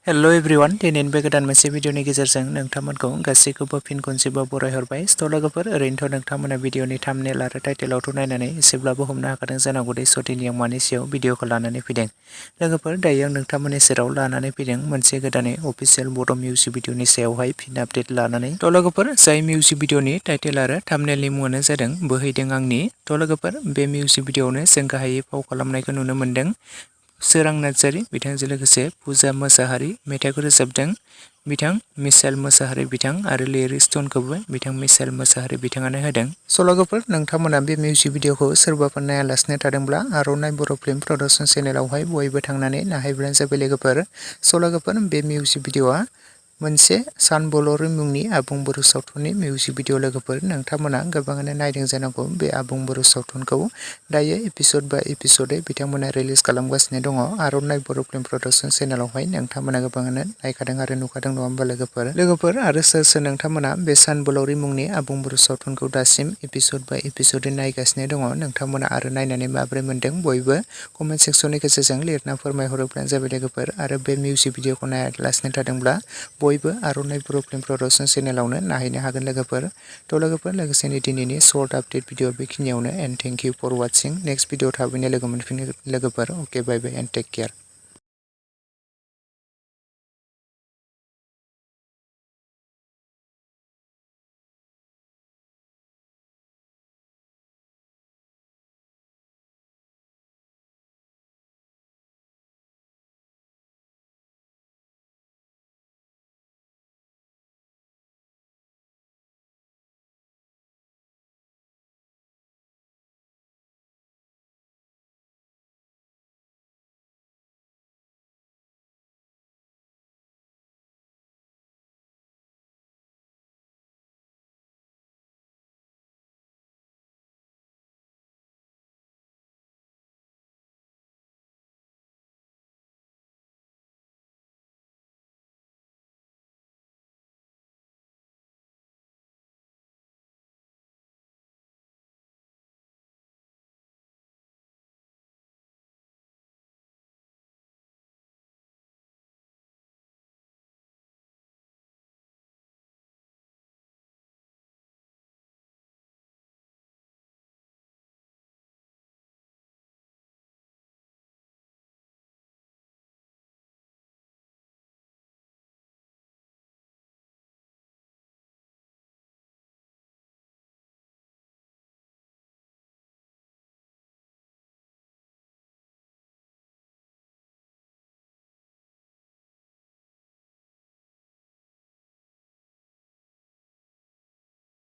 Hello everyone दिनैनि बे गोदान मोनसे भिडिअनि गेजेरजों नोंथांमोनखौ गासैखौबो फिन खनसेबाव बरायहरबाय। लोगोफोर ओरैनोथ' नोंथांमोना भिडिअनि थाम्बनेल आरो टाइटेलावथ' नायनानै एसेब्लाबो हमनो हाखादों जानांगौ दे दिनै आं मानि सायाव भिडिअखौ लानानै फैदों। लोगोफोर दायो आं नोंथांमोननि सेराव लानानै फैदों मोनसे गोदानै अफिसियेल बड' मिउजिक भिडिअनि सायावहाय फिन आपडेट लानानै। लोगोफोर जाय मिउजिक भिडिअनि टाइटेल आरो थाम्बनेलनि मुङानो जादों बोहैदों आंनि। लोगोफोर बे मिउजिक भिडिअआवनो जों गाहायै फाव खालामनायखौ नुनो मोन्दों सोरां नार्जारि बिथांजों लोगोसे पुजा मोसाहारि, मेथाइखौ रोजाबदों बिथां मिशेल मोसाहारि बिथां आरो लिरिक्स टनखौबो बिथां मिशेल मोसाहारि बिथाङानो होदों। लोगोफोर नोंथांमोना बे मिउजिक भिडिअखौ सोरबाफोर नायालासिनो थादोंब्ला आर'नाइ बर' फिल्म प्रडाक्सन चेनेलावहाय बयबो थांनानै नायहैब्लानो जाबाय लोगोफोर। लोगोफोर बे मिउजिक भिडिअआ मोनसे सानबल'रि मुंनि आबुं बर' सावथुननि मिउजिक भिडिअ। लोगोफोर नोंथांमोना गोबाङानो नायदों जानांगौ बे आबुं बर' सावथुनखौ। दायो एपिसड बाय एपिसडै बिथांमोना रिलिज खालामगासिनो दङ आर'नाइ बर' फिल्म प्रडाक्सन चेनेलावहाय। नोंथांमोना गोबाङानो नायखादों आरो नुखादों नङा होमबा लोगोफोर आरो सोर सोर नोंथांमोना बे सानबल'रि मुंनि आबुं बर' सावथुनखौ दासिम एपिसड बाय एपिसडै नायगासिनो दङ नोंथांमोना आरो नायनानै माबोरै मोन्दों बयबो कमेन्ट सेक्सननि गेजेरजों लिरना फोरमायहरोब्लानो जाबाय लोगोफोर। आरो बे मिउजिक भिडिअखौ नायालासिनो थादोंब्ला बयबो आर'नाइ बर' फिल्म प्रडाक्सन चेनेलावनो नायहैनो हागोन लोगोफोर। लोगोफोर लोगोसेनो दिनैनि सर्ट आपडेट भिडिअ बेखिनियावनो and thank you for watching. Next video थाबैनो लोगो मोनफिनगोन लोगोफोर। Okay bye bye and take care.